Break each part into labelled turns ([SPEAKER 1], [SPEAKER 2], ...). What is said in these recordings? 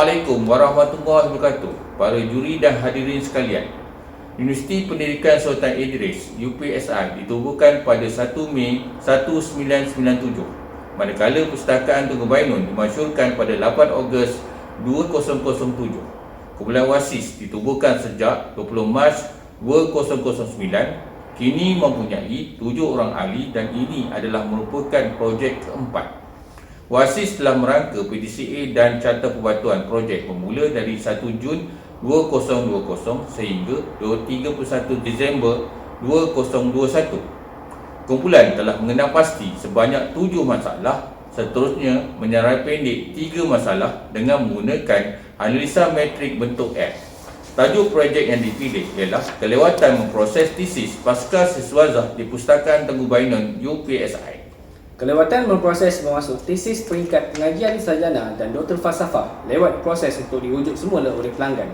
[SPEAKER 1] Assalamualaikum warahmatullahi wabarakatuh. Para juri dan hadirin sekalian, Universiti Pendidikan Sultan Idris UPSI ditubuhkan pada 1 Mei 1997, manakala Perpustakaan Tunku Bainun dimasyhurkan pada 8 Ogos 2007. Kumpulan WASIS ditubuhkan sejak 20 Mac 2009, kini mempunyai 7 orang ahli dan ini adalah merupakan projek keempat. WASIS telah merangka PDCA dan Carta Perbatuan projek bermula dari 1 Jun 2020 sehingga 31 Disember 2021. Kumpulan telah mengenal pasti sebanyak 7 masalah, seterusnya menyerai pendek 3 masalah dengan menggunakan analisa metrik bentuk F. Tajuk projek yang dipilih ialah kelewatan memproses tesis pasca siswazah di Perpustakaan Tunku Bainun UPSI.
[SPEAKER 2] Kelewatan memproses memasuk tesis peringkat pengajian sarjana dan doktor falsafah lewat proses untuk dirujuk semula oleh pelanggan.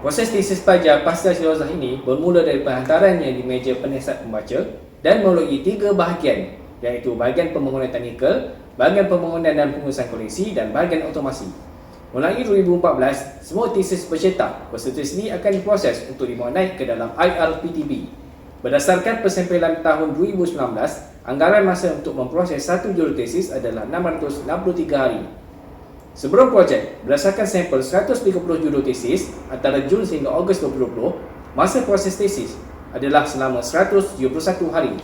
[SPEAKER 2] Proses tesis pelajar pasca siswazah ini bermula dari penghantarannya di meja penasihat pembaca dan melalui 3 bahagian, iaitu bahagian pembangunan teknikal, bahagian pembangunan dan pengurusan koleksi dan bahagian otomasi. Mulai 2014, semua tesis bercetak bersetuju ini akan diproses untuk dibawa naik ke dalam IRPTB. Berdasarkan persempelan tahun 2019, anggaran masa untuk memproses satu judul tesis adalah 663 hari. Sebelum projek, berdasarkan sampel 130 judul tesis antara Jun sehingga Ogos 2020, masa proses tesis adalah selama 171 hari.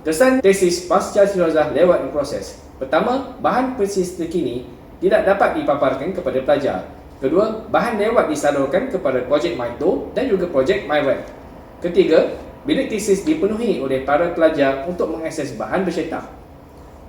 [SPEAKER 2] Kesan tesis pasca siswazah lewat proses. Pertama, bahan tesis terkini tidak dapat dipaparkan kepada pelajar. Kedua, bahan lewat disalurkan kepada projek MyTo dan juga projek MyWeb. Ketiga, bilik tesis dipenuhi oleh para pelajar untuk mengakses bahan bercetak.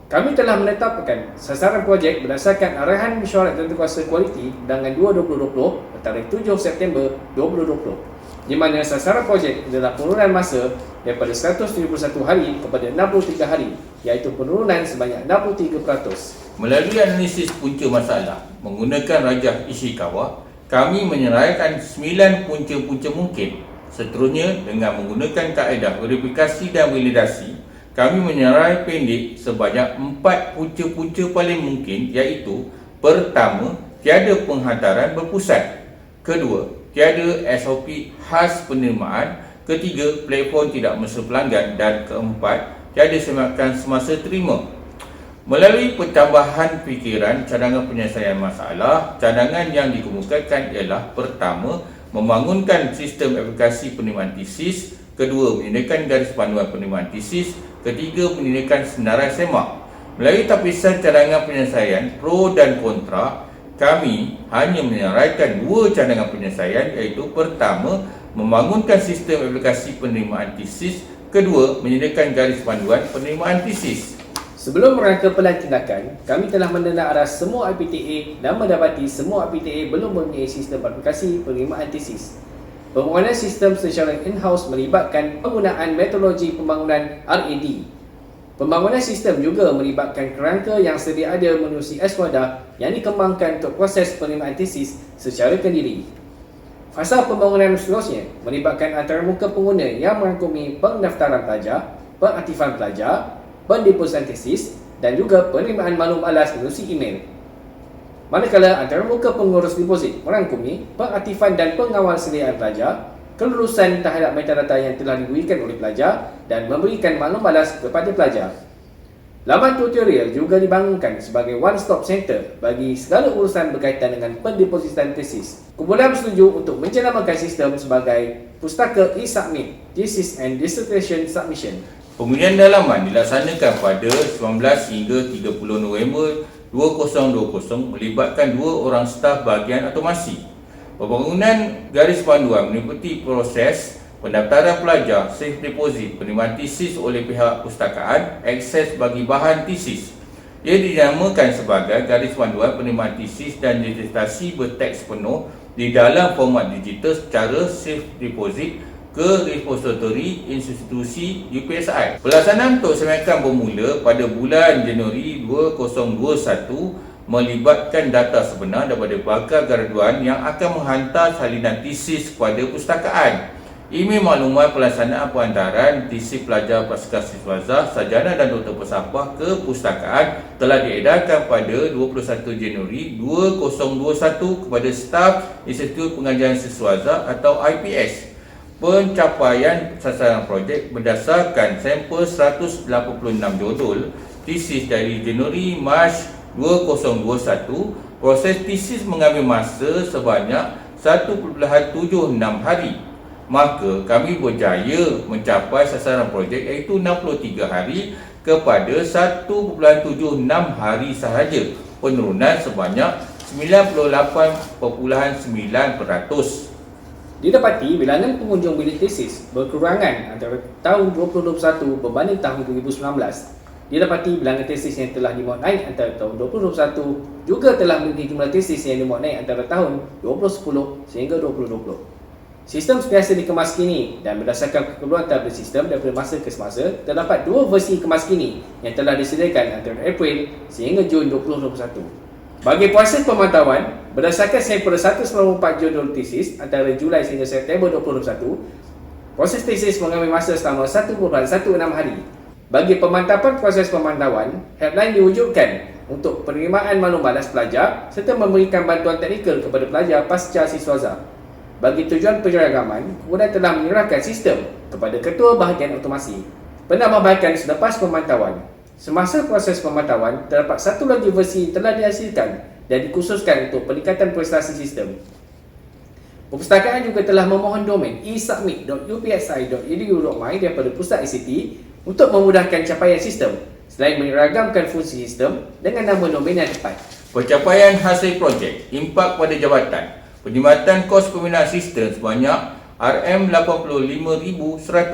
[SPEAKER 2] Kami telah menetapkan sasaran projek berdasarkan arahan mesyuarat Tentera Kualiti Undangan 2 2020 bertarikh 7 September 2020, di mana sasaran projek adalah penurunan masa daripada 171 hari kepada 63 hari, iaitu penurunan sebanyak 63%.
[SPEAKER 1] Melalui analisis punca masalah menggunakan rajah Ishikawa, kami menyeraikan 9 punca-punca mungkin. Seterusnya, dengan menggunakan kaedah verifikasi dan validasi, kami menyerai pendek sebanyak 4 punca-punca paling mungkin, iaitu: pertama, tiada penghantaran berpusat; kedua, tiada SOP khas penerimaan; ketiga, platform tidak mesra pelanggan; dan keempat, tiada semakan semasa terima. Melalui pertambahan fikiran cadangan penyelesaian masalah, cadangan yang dikemukakan ialah: pertama, membangunkan sistem aplikasi penerimaan tesis; kedua, menyediakan garis panduan penerimaan tesis; ketiga, menyediakan senarai semak. Melalui tapisan cadangan penyelesaian pro dan kontra, kami hanya menyeraikan 2 cadangan penyelesaian, iaitu: pertama, membangunkan sistem aplikasi penerimaan tesis; kedua, menyediakan garis panduan penerimaan tesis.
[SPEAKER 2] Sebelum merangka pelan tindakan, kami telah mendenak arah semua IPTA dan mendapati semua IPTA belum mempunyai sistem aplikasi penerimaan tesis. Pembangunan sistem secara in-house melibatkan penggunaan metodologi pembangunan RAD. Pembangunan sistem juga melibatkan kerangka yang sedia ada menerusi Eswada yang dikembangkan untuk proses penerimaan tesis secara kendiri. Fasa pembangunan seterusnya melibatkan antarmuka pengguna yang merangkumi pendaftaran pelajar, pengaktifan pelajar, pendeposan tesis dan juga penerimaan maklum alas melalui email. Manakala antarmuka pengurus deposit merangkumi pengaktifan dan pengawal sediaan pelajar, kelulusan terhadap metadata yang telah diberikan oleh pelajar dan memberikan maklum balas kepada pelajar. Laman tutorial juga dibangunkan sebagai one-stop center bagi segala urusan berkaitan dengan pendepositan tesis. Kumpulan bersetuju untuk mencanangkan sistem sebagai pustaka e-submit, thesis and dissertation submission.
[SPEAKER 1] Pengujian dalaman dilaksanakan pada 19 hingga 30 November 2020 melibatkan 2 orang staf bahagian otomasi. Pembangunan garis panduan meliputi proses pendaftaran pelajar, safe deposit, penerimaan tesis oleh pihak perpustakaan, akses bagi bahan tesis. Ia dinamakan sebagai garis panduan penerimaan tesis dan disertasi berteks penuh di dalam format digital secara safe deposit ke repository institusi UPSI. Pelaksanaan untuk semakan bermula pada bulan Januari 2021 melibatkan data sebenar daripada bakal graduan yang akan menghantar salinan tesis kepada perpustakaan. Email maklumat pelaksanaan perantaran tesis pelajar pasca siswaza, sarjana dan doktor falsafah ke pustakaan telah diedarkan pada 21 Januari 2021 kepada staf Institut Pengajian Siswaza atau IPS. Pencapaian sasaran projek berdasarkan sampel 186 judul tesis dari Januari-Mac 2021. Proses tesis mengambil masa sebanyak 1.76 hari. Maka kami berjaya mencapai sasaran projek iaitu 63 hari kepada 1.76 hari sahaja, penurunan sebanyak 98.9%.
[SPEAKER 2] Didapati bilangan pengunjung bilik tesis berkurangan antara tahun 2021 berbanding tahun 2019. Didapati bilangan tesis yang telah dimuat naik antara tahun 2021 juga telah melebihi jumlah tesis yang dimuat naik antara tahun 2010 sehingga 2020. Sistem sentiasa dikemas kini dan berdasarkan keperluan tablet sistem daripada masa ke semasa, terdapat dua versi kemas kini yang telah disediakan antara April sehingga Jun 2021. Bagi proses pemantauan, berdasarkan sampel 194 judul tesis antara Julai sehingga September 2021, proses tesis mengambil masa selama 1.16 hari. Bagi pemantapan proses pemantauan, helpline diwujudkan untuk penerimaan maklum balas pelajar serta memberikan bantuan teknikal kepada pelajar pasca siswaza. Bagi tujuan penyeragaman, kemudian telah menyerahkan sistem kepada Ketua Bahagian Otomasi. Penambahbaikan selepas pemantauan. Semasa proses pemantauan, terdapat satu lagi versi telah dihasilkan dan dikhususkan untuk peningkatan prestasi sistem. Perpustakaan juga telah memohon domain e-submit.upsi.edu.my daripada Pusat ICT untuk memudahkan capaian sistem selain menyeragamkan fungsi sistem dengan nama domain yang tepat.
[SPEAKER 1] Pencapaian hasil projek, impak pada jabatan. Perkhidmatan kos pembinaan sistem sebanyak RM85,100.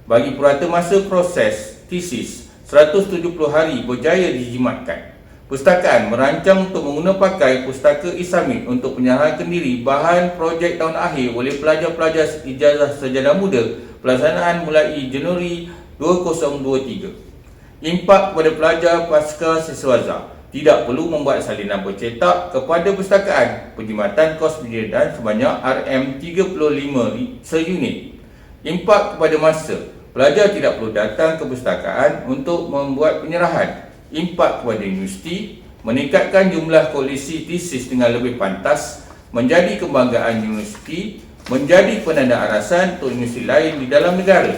[SPEAKER 1] Bagi purata masa proses tesis 170 hari berjaya dijimatkan. Pustakaan merancang untuk mengguna pakai pustaka e-submit untuk penyerahan kendiri bahan projek tahun akhir oleh pelajar-pelajar ijazah sarjana muda pelaksanaan mulai Januari 2023. Impak kepada pelajar pasca siswaza. Tidak perlu membuat salinan bercetak kepada pustakaan. Perkhidmatan kos penjediaan sebanyak RM35 seunit. Impak kepada masa. Pelajar tidak perlu datang ke pustakaan untuk membuat penyerahan. Impak kepada universiti. Meningkatkan jumlah koleksi tesis dengan lebih pantas. Menjadi kebanggaan universiti. Menjadi penanda arasan untuk universiti lain di dalam negara.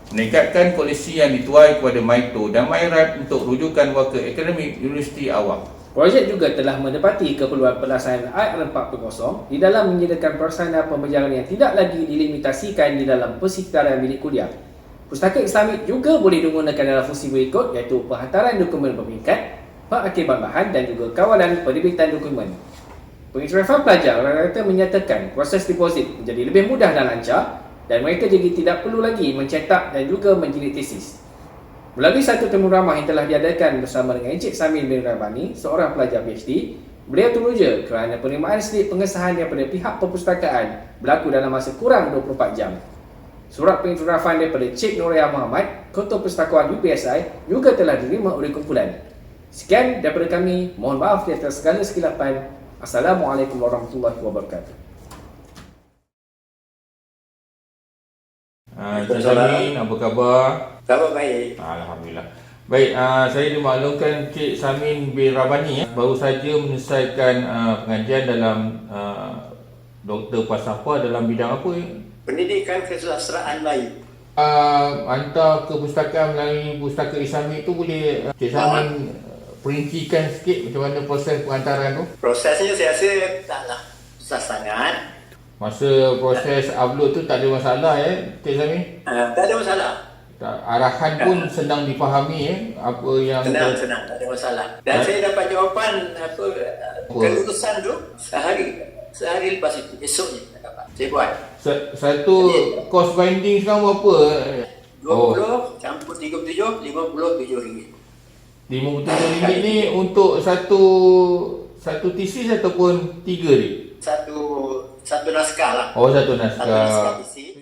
[SPEAKER 1] Meningkatkan koleksi yang dituai kepada Maito dan Mairat untuk rujukan wakil akademik Universiti Awam.
[SPEAKER 2] Projek juga telah mendapati keperluan pelaksanaan IR 4.0 di dalam menyediakan prasarana pembelajaran yang tidak lagi dilimitasikan di dalam persekitaran bilik kuliah. Pustaka Islamik juga boleh digunakan dalam fungsi berikut iaitu penghantaran dokumen berperingkat, pengakhiran bahan dan juga kawalan penerbitan dokumen. Pengiktirafan pelajar rata-rata menyatakan proses deposit menjadi lebih mudah dan lancar dan mereka jadi tidak perlu lagi mencetak dan juga menjilid tesis. Melalui satu temu ramah yang telah diadakan bersama dengan Encik Samir bin Rabani, seorang pelajar PhD, beliau teruja kerana penerimaan slip pengesahan daripada pihak perpustakaan berlaku dalam masa kurang 24 jam. Surat pengiktirafan daripada Cik Noria Muhammad, Ketua Perpustakaan UPSI juga telah diterima oleh kumpulan. Sekian daripada kami, mohon maaf di atas segala kesilapan. Assalamualaikum warahmatullahi wabarakatuh.
[SPEAKER 1] Encik Samin, apa khabar?
[SPEAKER 3] Khabar baik.
[SPEAKER 1] Alhamdulillah. Baik, saya dimaklumkan Cik Samin bin Rabani baru saja menyelesaikan pengajian dalam Doktor Falsafah dalam bidang apa?
[SPEAKER 3] Pendidikan kesusastraan Melayu.
[SPEAKER 1] Hantar ke pustakaan melalui pustaka Islamik tu boleh Cik Samin perincikan sikit macam mana proses pengantaran tu?
[SPEAKER 3] Prosesnya saya rasa taklah susah sangat.
[SPEAKER 1] Masa proses upload tu tak ada masalah Cik Samin?
[SPEAKER 3] Tak ada masalah.
[SPEAKER 1] Arahan pun senang dipahami apa yang
[SPEAKER 3] Senang, tak ada masalah. Dan saya dapat jawapan kelulusan tu sehari lepas itu, esoknya saya dapat. Saya buat.
[SPEAKER 1] Satu cost binding sekarang berapa?
[SPEAKER 3] 20 campur 37, RM57.
[SPEAKER 1] RM57 ni untuk satu tesis ataupun tiga ni?
[SPEAKER 3] Satu naskah lah.
[SPEAKER 1] Oh, satu
[SPEAKER 3] Satu naskah
[SPEAKER 1] naskah.
[SPEAKER 3] tesis.